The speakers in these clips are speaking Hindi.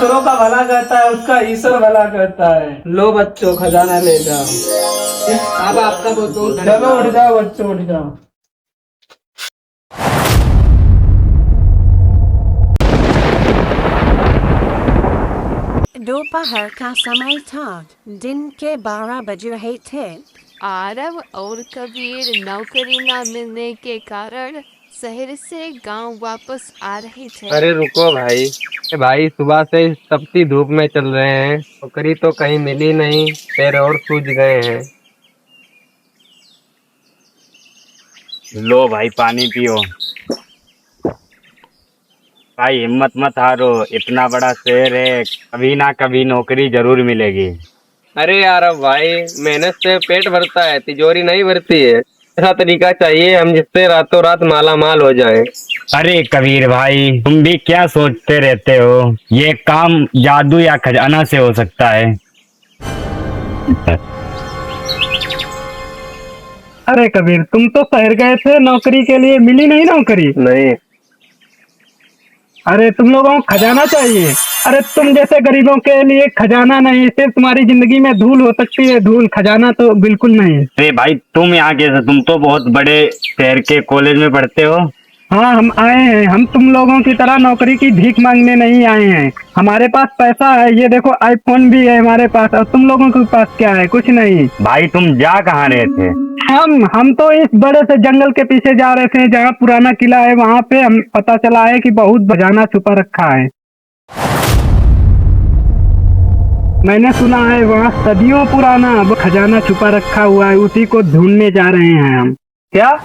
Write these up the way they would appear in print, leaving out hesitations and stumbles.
दूसरों का भला करता है उसका ईश्वर भला करता है। लो बच्चों खजाना ले जाओ। अब आपका बहुत बहुत चलो उठ जाओ बच्चों उठ जाओ। दोपहर का समय था। दिन के 12 बज रहे थे। आरव और कबीर नौकरी न मिलने के कारण शहर से गांव वापस आ रहे थे। अरे रुको भाई। भाई सुबह से तपती धूप में चल रहे हैं, नौकरी तो कहीं मिली नहीं, पैर और सूज गए हैं। लो भाई पानी पियो। भाई हिम्मत मत हारो, इतना बड़ा शहर है, कभी ना कभी नौकरी जरूर मिलेगी। अरे यार अब भाई, मेहनत से पेट भरता है, तिजोरी नहीं भरती है। ऐसा तरीका चाहिए हम जिससे रातों रात माला माल हो जाए। अरे कबीर भाई, तुम भी क्या सोचते रहते हो? ये काम जादू या खजाना से हो सकता है। अरे कबीर, तुम तो शहर गए थे नौकरी के लिए, मिली नहीं नौकरी? नहीं। अरे तुम लोगों को खजाना चाहिए। अरे तुम जैसे गरीबों के लिए खजाना नहीं, सिर्फ तुम्हारी जिंदगी में धूल हो सकती है, धूल, खजाना तो बिल्कुल नहीं। अरे भाई तुम यहाँ कैसे? तुम तो बहुत बड़े शहर के कॉलेज में पढ़ते हो। हाँ हम आए हैं, हम तुम लोगों की तरह नौकरी की भीख मांगने नहीं आए हैं। हमारे पास पैसा है, ये देखो आईफोन भी है हमारे पास, और तुम लोगों के पास क्या है? कुछ नहीं। भाई तुम जा कहाँ रहे थे? हम तो इस बड़े से जंगल के पीछे जा रहे थे जहाँ पुराना किला है, वहाँ पे हम पता चला है कि बहुत खजाना छुपा रखा है। मैंने सुना है वहाँ सदियों पुराना वो खजाना छुपा रखा हुआ है, उसी को ढूंढने जा रहे हैं हम। क्या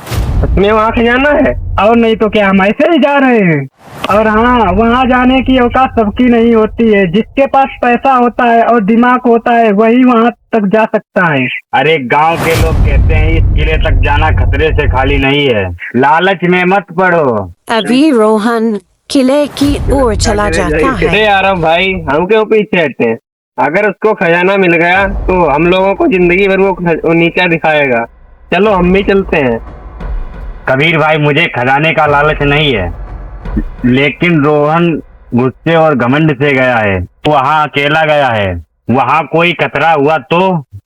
सच में वहाँ खजाना है? और नहीं तो क्या, हम ऐसे ही जा रहे हैं। और हाँ, वहाँ जाने की औकात सबकी नहीं होती है, जिसके पास पैसा होता है और दिमाग होता है वही वहाँ तक जा सकता है। अरे गांव के लोग कहते हैं इस किले तक जाना खतरे से खाली नहीं है, लालच में मत पड़ो। अभी रोहन किले की ओर चला जाता है। अरे यार अब भाई, हम क्यों पीछे हटते हैं? अगर उसको खजाना मिल गया तो हम लोगों को जिंदगी भर वो नीचा दिखाएगा। चलो हम भी चलते हैं। कबीर भाई मुझे खजाने का लालच नहीं है, लेकिन रोहन गुस्से और घमंड से गया है, वहाँ अकेला गया है। वहाँ कोई खतरा हुआ तो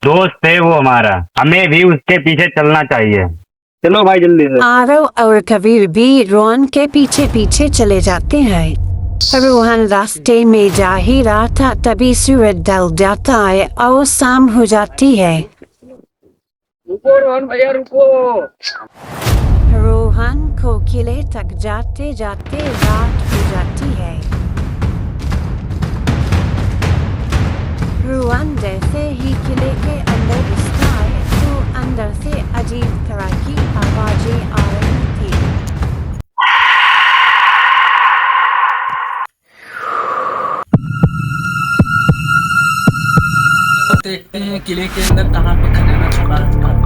दोस्त है वो हमारा, हमें भी उसके पीछे चलना चाहिए। चलो भाई जल्दी से। आरव और कबीर भी रोहन के पीछे पीछे चले जाते हैं। रोहन रास्ते में जा ही रहा था, तभी सूरज ढल जाता है और शाम हो जाती है। रुको रोहन भैया रुको। रोहन को किले तक जाते जाते रात हो जाती है। रोहन जैसे ही किले के अंदर घुसता है तो अंदर से अजीब तरह की आवाजें आ रही थी। देखते हैं किले के अंदर कहाँ पे खजाना छुपा रखा है।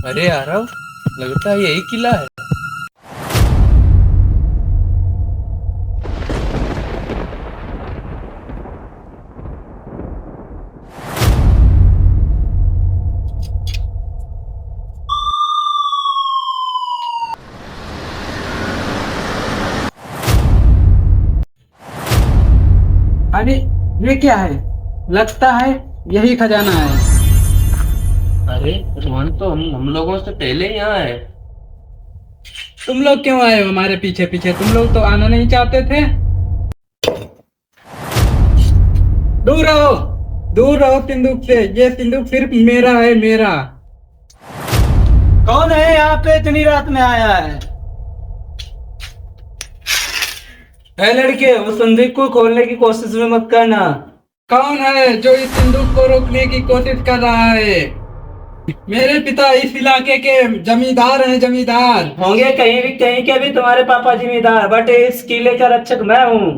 अरे आरव, लगता है यही किला है। अरे ये क्या है? लगता है यही खजाना है। अरे रोहन तो हम लोगों से पहले यहाँ है। तुम लोग क्यों आए हो हमारे पीछे पीछे? तुम लोग तो आना नहीं चाहते थे। दूर रहो सिंदूक से, ये सिंदूक सिर्फ मेरा है, मेरा। कौन है यहाँ पे इतनी रात में आया है? लड़के, उस संदूक को खोलने की कोशिश में मत करना। कौन है जो इस संदूक को रोकने की कोशिश कर रहा है? मेरे पिता इस इलाके के जमींदार हैं, जमींदार। होंगे कहीं के भी तुम्हारे पापा जिम्मेदार, बट इस किले का रक्षक मैं हूँ।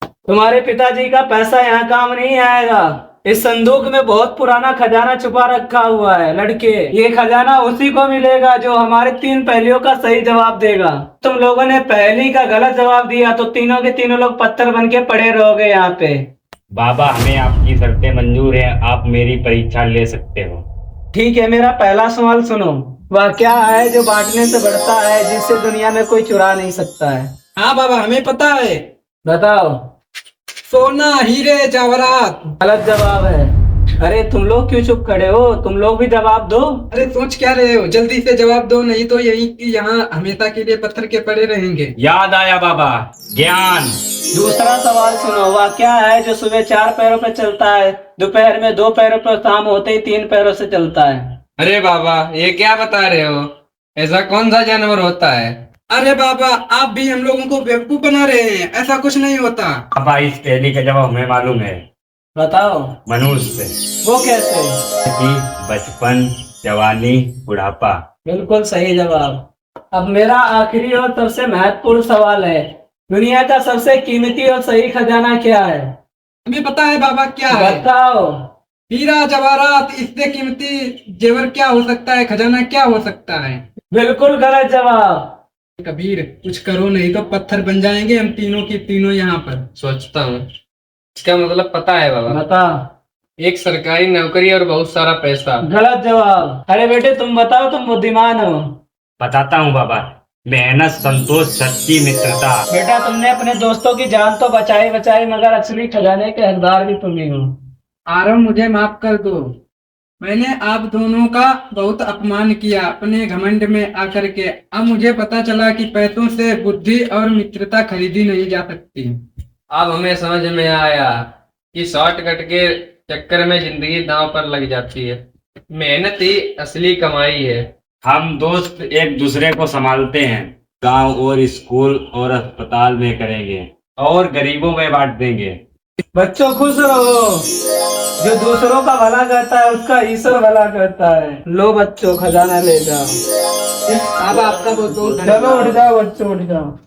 तुम्हारे पिताजी का पैसा यहाँ काम नहीं आएगा। इस संदूक में बहुत पुराना खजाना छुपा रखा हुआ है लड़के। ये खजाना उसी को मिलेगा जो हमारे 3 पहेलियों का सही जवाब देगा। तुम लोगों ने पहेली का गलत जवाब दिया तो तीनों के तीनों लोग पत्थर बन के पड़े रहोगे यहाँ पे। बाबा हमें आपकी शर्तें मंजूर है, आप मेरी परीक्षा ले सकते हो। ठीक है, मेरा पहला सवाल सुनो। वह क्या है जो बांटने से बढ़ता है, जिससे दुनिया में कोई चुरा नहीं सकता है? हाँ बाबा, हमें पता है। बताओ। सोना, हीरे, जवाहरात। गलत जवाब है। अरे तुम लोग क्यों चुप खड़े हो? तुम लोग भी जवाब दो। अरे सोच क्या रहे हो? जल्दी से जवाब दो, नहीं तो यही यहाँ हमेशा के लिए पत्थर के पड़े रहेंगे। याद आया बाबा, ज्ञान। दूसरा सवाल सुनो। वह क्या है जो सुबह 4 पैरों पर चलता है, दोपहर में 2 पैरों पर, शाम होते ही 3 पैरों से चलता है? अरे बाबा, ये क्या बता रहे हो? ऐसा कौन सा जानवर होता है? अरे बाबा, आप भी हम लोगों को बेवकूफ बना रहे हैं। ऐसा कुछ नहीं होता। बाबा इस पहेली का जवाब हमें मालूम है। बताओ। मनुष्य। वो कैसे? कि बचपन, जवानी, बुढ़ापा। बिल्कुल सही जवाब। अब मेरा आखिरी और सबसे महत्वपूर्ण सवाल है, दुनिया का सबसे कीमती और सही खजाना क्या है? हमें पता है बाबा, क्या है? बताओ। हीरा, जवाहरात। इससे कीमती जेवर क्या हो सकता है? खजाना क्या हो सकता है? बिल्कुल गलत जवाब। कबीर, कुछ करो, नहीं तो पत्थर बन जाएंगे हम तीनों की तीनों यहाँ पर। सोचता हूँ, इसका मतलब पता है बाबा। बता। एक सरकारी नौकरी और बहुत सारा पैसा। गलत जवाब। अरे बेटे तुम बताओ, तुम बुद्धिमान हो। बताता हूँ बाबा, मेहनत, संतोष, सच्ची मित्रता। बेटा तुमने अपने दोस्तों की जान तो बचाई मगर असली खजाने के हकदार भी तुम ही हो। आरव, मुझे माफ कर दो। मैंने आप दोनों का बहुत अपमान किया अपने घमंड में आकर के। अब मुझे पता चला कि पैसों से बुद्धि और मित्रता खरीदी नहीं जा सकती। अब हमें समझ में आया कि शॉर्टकट के चक्कर में जिंदगी दांव पर लग जाती है। मेहनत ही असली कमाई है। हम दोस्त एक दूसरे को संभालते हैं, गांव और स्कूल और अस्पताल में करेंगे और गरीबों में बांट देंगे। बच्चों खुश रहो, जो दूसरों का भला करता है उसका ईश्वर भला करता है। लो बच्चों, खजाना ले जाओ। अब आपका बहुत बहुत चलो उठ जाओ बच्चों, उठ जाओ।